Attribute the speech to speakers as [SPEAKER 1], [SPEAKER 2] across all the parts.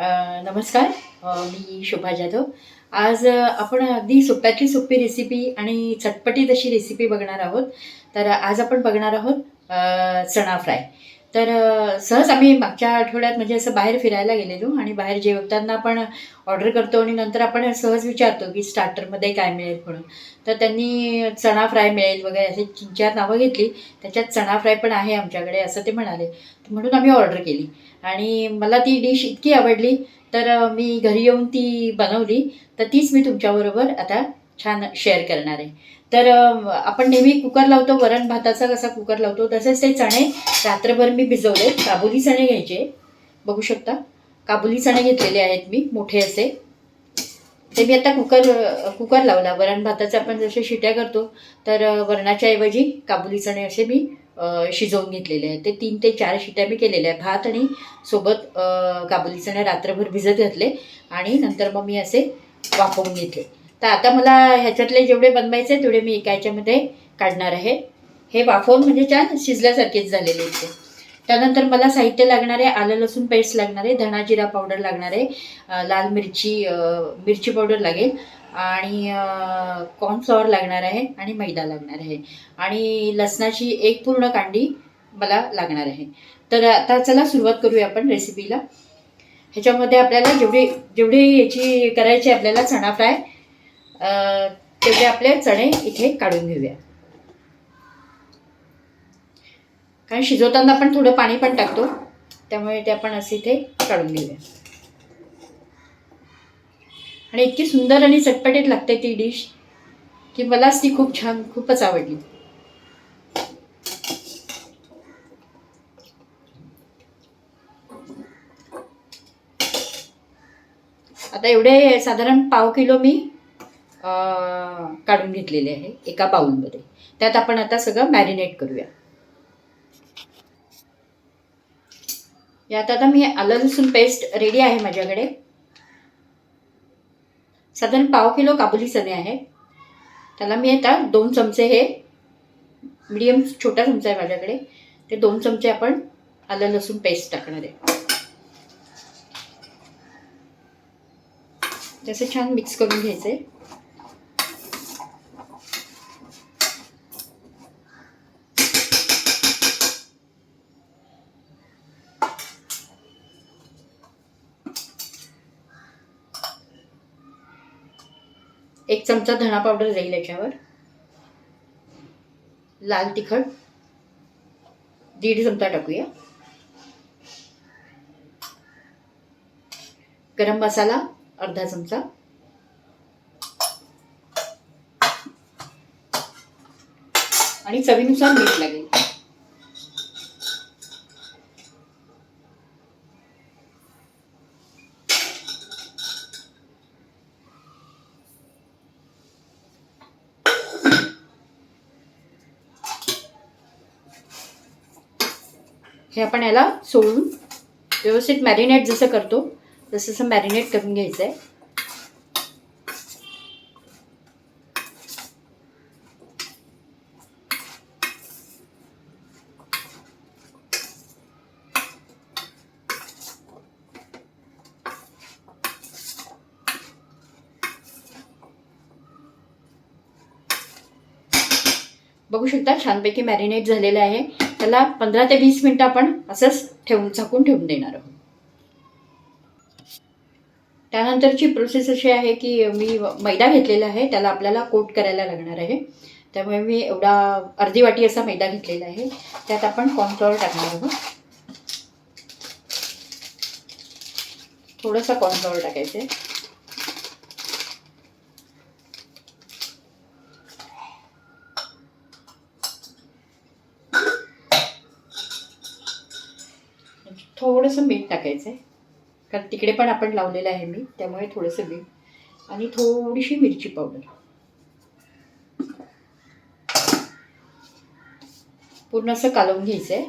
[SPEAKER 1] नमस्कार. मी शोभा जाधव. आज आपण अगदी सोप्यातली सोपी रेसिपी आणि चटपटीत अशी रेसिपी बघणार आहोत. तर आज आपण बघणार आहोत चणा फ्राय. तर सहज आम्ही मागच्या आठवड्यात म्हणजे असं बाहेर फिरायला गेलेलो आणि बाहेर जेवताना आपण ऑर्डर करतो आणि नंतर आपण सहज विचारतो की स्टार्टरमध्ये काय मिळेल म्हणून. तर त्यांनी चणा फ्राय मिळेल वगैरे असे 3-4 नावं घेतली. त्याच्यात चणा फ्राय पण आहे आमच्याकडे असं ते म्हणाले. म्हणून आम्ही ऑर्डर केली आणि मला ती डिश इतकी आवडली तर मी घरी येऊन ती बनवली. तर तीच मी तुमच्याबरोबर आता छान शेअर करणार आहे. तर आपण नेहमी कुकर लावतो, वरण भाताचा कसा कुकर लावतो तसेच ते चणे रात्रभर मी भिजवले. काबुली चणे घ्यायचे, बघू शकता काबुली चणे घेतलेले आहेत मी मोठे असे. ते मी आता कुकर लावला. वरण भाताचा आपण जसे शिट्या करतो तर वरणाच्या ऐवजी काबुली चणे असे मी शिजवून घेतलेले आहेत. ते 3 ते 4 शिट्या मी केलेल्या आहेत. भात आणि सोबत काबुली चणे रात्रभर भिजत घातले आणि नंतर मग मी असे वाफवून घेतले. तर आता मला ह्याच्यातले जेवढे बनवायचे तेवढे मी एका ह्याच्यामध्ये काढणार आहे. हे वाफवून म्हणजे छान शिजल्यासारखेच झालेले आहेत ते. त्यानंतर मला साहित्य लागणार आहे, आलं लसूण पेस्ट लागणार आहे, धणा जिरा पावडर लागणार आहे, लाल मिरची पावडर लागेल आणि कॉर्नफ्लॉवर लागणार आहे आणि मैदा लागणार आहे आणि लसणाची एक पूर्ण कांडी मला लागणार आहे. तर आता चला सुरुवात करूया आपण रेसिपीला. ह्याच्यामध्ये आपल्याला जेवढे याची करायची आपल्याला चणा फ्राय तेवढे आपले चणे इथे काढून घेऊया. कारण शिजवताना आपण थोडं पाणी पण टाकतो त्यामुळे ते आपण असे इथे काढून घेऊया. आणि इतकी सुंदर आणि चटपटीत लागते ती डिश की मलाच ती खूपच आवडली. आता एवढे साधारण पाव किलो मी काढून घेतलेले आहे एका बाउलमध्ये. त्यात आपण आता सगळं मॅरिनेट करूया. यात आता मी आलं लसूण पेस्ट रेडी आहे माझ्याकडे. साधारण पाव किलो काबुली चणे आहे. त्याला मी आता 2 चमचे हे मीडियम छोटा चमचा आहे माझ्याकडे, ते 2 चमचे आपण आलं लसूण पेस्ट टाकणार आहे. जसे छान मिक्स करून घ्यायचे. एक चमचा धणा पावडर जाईल याच्यावर. लाल तिखट 1.5 चमचा टाकूया. गरम मसाला अर्धा चमचा. आणि चवीनुसार मीठ लागेल. हे आपण याला सोडून व्यवस्थित मॅरिनेट जसं करतो तसं मॅरिनेट करून घ्यायचं आहे. बघू शकता छानपैकी मॅरिनेट झालेलं आहे. त्याला 15 ते 20 मिनिटं आपण असंच झाकून ठेवून देणार आहोत. त्यानंतरची प्रोसेस अशी आहे की मी मैदा घेतलेला आहे, त्याला आपल्याला कोट करायला लागणार आहे. त्यामुळे मी एवढा अर्धी वाटी असा मैदा घेतलेला आहे. त्यात आपण कॉर्नफ्लॉवर टाकणार आहोत. थोडंसं कॉर्नफ्लॉवर टाकायचं आहे. थोडंसं मीठ टाकायचं आहे कारण तिकडे पण आपण लावलेलं आहे मी, त्यामुळे थोडंसं मीठ आणि थोडीशी मिरची पावडर. पूर्ण असं कालवून घ्यायचं आहे.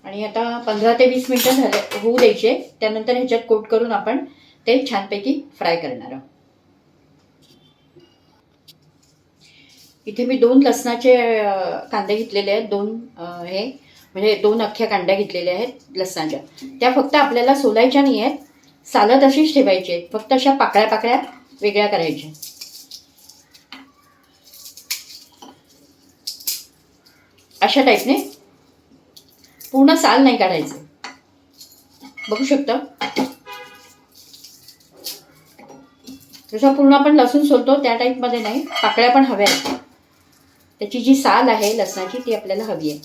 [SPEAKER 1] आणि आता 15 ते 20 मिनिटं होऊ द्यायचे. त्यानंतर ह्याच्यात कोट करून आपण ते छानपैकी फ्राय करणार आहोत. इथे मी 2 लसणाचे कांदे घेतलेले आहेत. 2 हे म्हणजे 2 अख्ख्या कांड्या घेतलेल्या आहेत लसणाच्या. त्या फक्त आपल्याला सोलायच्या नाही आहेत. सालं तशीच ठेवायची आहेत. फक्त अशा पाकळ्या पाकळ्या वेगळ्या करायच्या. अशा टाईपने पूर्ण साल नाही काढायचं. बघू शकता जसं पूर्ण आपण लसूण सोलतो त्या टाईपमध्ये नाही, पाकळ्या पण हव्या आहेत. त्याची जी साल आहे लसणाची ती आपल्याला हवी आहे.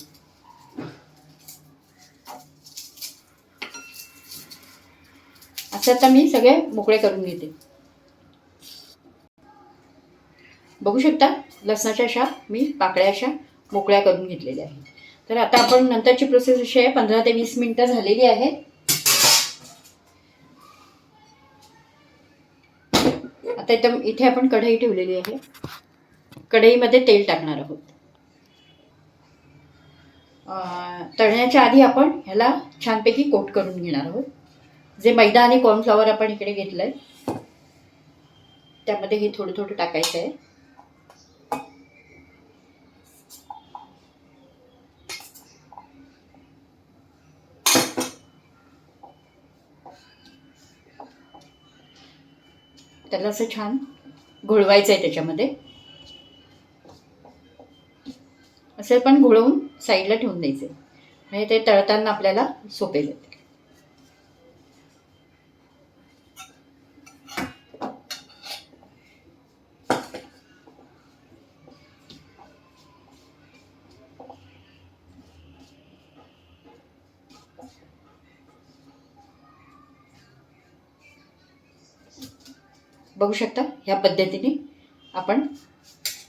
[SPEAKER 1] असं आता मी सगळे मोकळे करून घेते. बघू शकता लसणाच्या अशा मी पाकळ्या अशा मोकळ्या करून घेतलेल्या आहेत. तर आता आपण नंतरची प्रोसेस अशी आहे, 15 ते 20 मिनिटं झालेली आहे. आता इथे आपण कढई ठेवलेली आहे. कढईमध्ये तेल टाकणार आहोत. तळण्याच्या आधी आपण ह्याला छानपैकी कोट करून घेणार आहोत. जे मैदा आणि कॉर्नफ्लॉवर आपण इकडे घेतलंय त्यामध्ये हे थोडं थोडं टाकायचं आहे. त्याला असं छान घोळवायचं आहे त्याच्यामध्ये. असं पण घोळवून साईडला ठेवून द्यायचं आहे, म्हणजे ते तळताना आपल्याला सोपे जाते. बघू शकता ह्या पद्धतीने आपण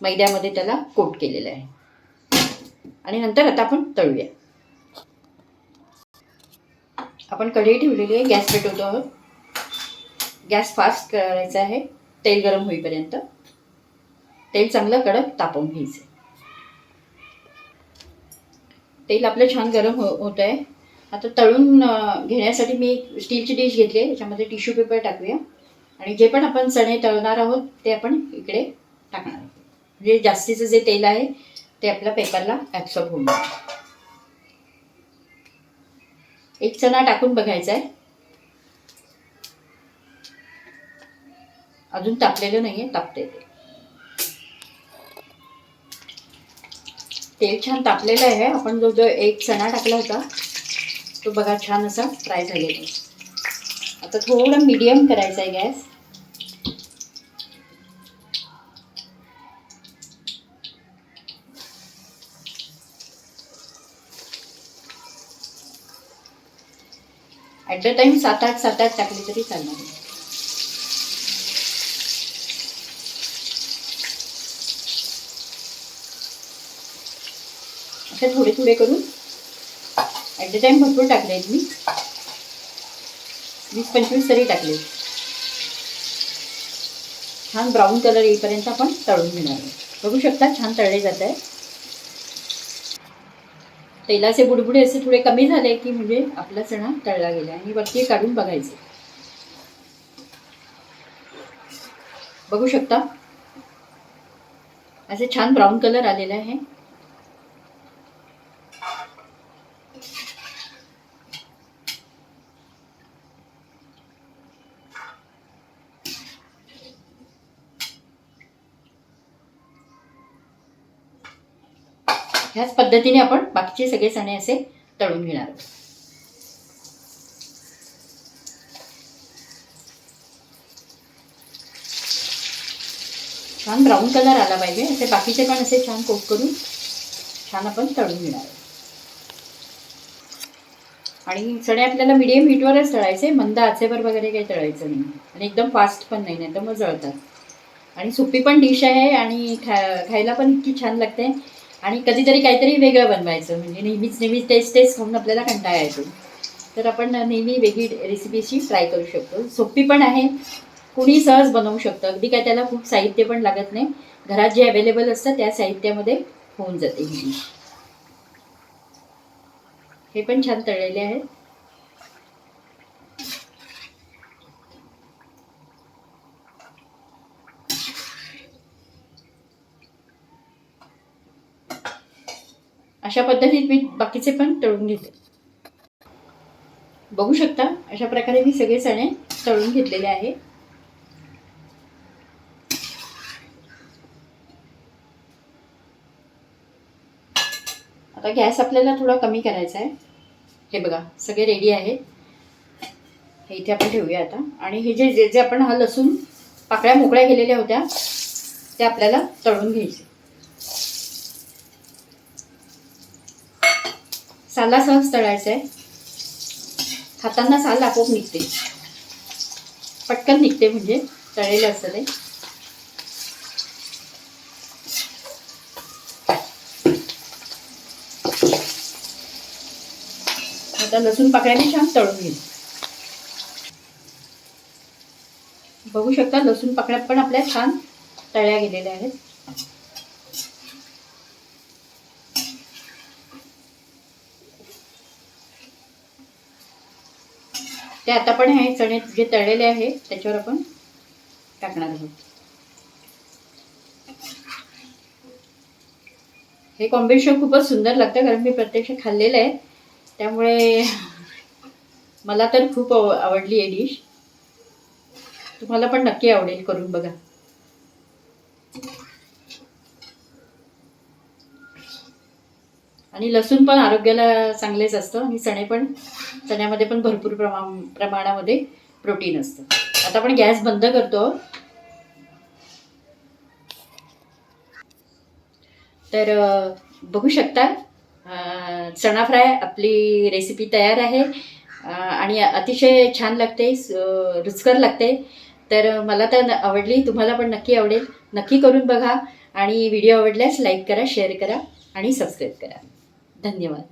[SPEAKER 1] मैद्यामध्ये त्याला कोट केलेलं आहे. आणि नंतर आता आपण तळूया. आपण कढई ठेवलेली आहे, गॅस पेटवतो आहोत. गॅस फास्ट करायचा आहे तेल गरम होईपर्यंत. तेल चांगलं कडक तापवून घ्यायचं. तेल आपलं छान गरम होत आहे. आता तळून घेण्यासाठी मी एक स्टीलची डिश घेतली आहे. त्याच्यामध्ये टिश्यू पेपर टाकूया आणि जे पण आपण चणे तळणार आहोत ते आपण इकडे टाकणार आहोत. म्हणजे जास्तीचं जे तेल आहे ते आपल्या पेपरला ॲब्सॉर्ब होऊन जाईल. एक चणा टाकून बघायचा आहे. अजून तापलेलं नाही आहे, तापते ते. तेल छान तापलेलं आहे. आपण जो एक चणा टाकला होता तो बघा छान असा फ्राय झालेला आहे. आता थोडं मीडियम करायचा आहे गॅस. ॲट द टाइम 7-8 टाकली तरी चालणार आहे. असे थोडे थोडे करून ॲट द टाइम भरपूर टाकले आहेत मी. 20-25 तरी टाकले. छान ब्राऊन कलर येईपर्यंत आपण तळून घेणार आहोत. बघू शकता छान तळले जात आहे. तेलाचे बुडबुडे असे थोडे कमी झाले की म्हणजे आपला चणा तळला गेला. आणि वरती काढून बघायचे. बघू शकता असे छान ब्राऊन कलर आलेला आहे. ह्याच पद्धतीने आपण बाकीचे सगळे चणे असे तळून घेणार आहोत. छान ब्राऊन कलर आला पाहिजे. असे बाकीचे पण असे छान कोट करून छान आपण तळून घेणार आहोत. आणि चणे आपल्याला मिडियम हीटवरच तळायचे, मंद आचेवर वगैरे काही तळायचं नाही. आणि एकदम फास्ट पण नाही, नाही तर मग जळतात. आणि सोपी पण डिश आहे आणि खायला पण इतकी छान लागते. आणि कधीतरी काहीतरी वेगळं बनवायचं, म्हणजे नेहमीच तेच तेच खाऊन आपल्याला कंटाळा येतो. तर आपण नेहमी वेगळी रेसिपीशी ट्राय करू शकतो. सोपी पण आहे, कुणी सहज बनवू शकतं. अगदी काय त्याला खूप साहित्य पण लागत नाही. घरात जे अवेलेबल असतं त्या साहित्यामध्ये होऊन जाते ही डिश. हे पण छान तळलेले आहेत. अशा पद्धतीत मी बाकीचे पण तळून घेते. बघू शकता अशा प्रकारे मी सगळे चणे तळून घेतलेले आहे. आता गॅस आपल्याला थोडा कमी करायचा आहे. हे बघा सगळे रेडी आहेत. हे इथे आपण ठेवूया आता. आणि हे जे जे आपण हा लसूण पाकळ्या मोकळ्या केलेल्या होत्या त्या आपल्याला तळून घ्यायचे. सालासहज तळायचं आहे. खाताना साल आपोआप निघते, पटकन निघते, म्हणजे तळलेलं असतं ते. आता लसूण पाकळ्याने छान तळून घेऊ. बघू शकता लसूण पाकळ्या पण आपल्या छान तळल्या गेलेल्या आहेत. ते आता पण हे चणे जे तळलेले आहे त्याच्यावर आपण टाकणार आहोत. हे कॉम्बिनेशन खूपच सुंदर लागतं, कारण मी प्रत्यक्ष खाल्लेलं आहे, त्यामुळे मला तर खूप आवडली आहे डिश. तुम्हाला पण नक्की आवडेल, करून बघा. आणि लसूण पण आरोग्याला चांगलेच असतं आणि चण्यामध्ये पण भरपूर प्रमाणामध्ये प्रोटीन असतं. आता आपण गॅस बंद करतो. तर बघू शकता चणा फ्राय आपली रेसिपी तयार आहे. आणि अतिशय छान लागते, रुचकर लागते. तर मला तर आवडली, तुम्हाला पण नक्की आवडेल. नक्की करून बघा आणि व्हिडिओ आवडल्यास लाईक करा, शेअर करा आणि सबस्क्राईब करा. धन्यवाद.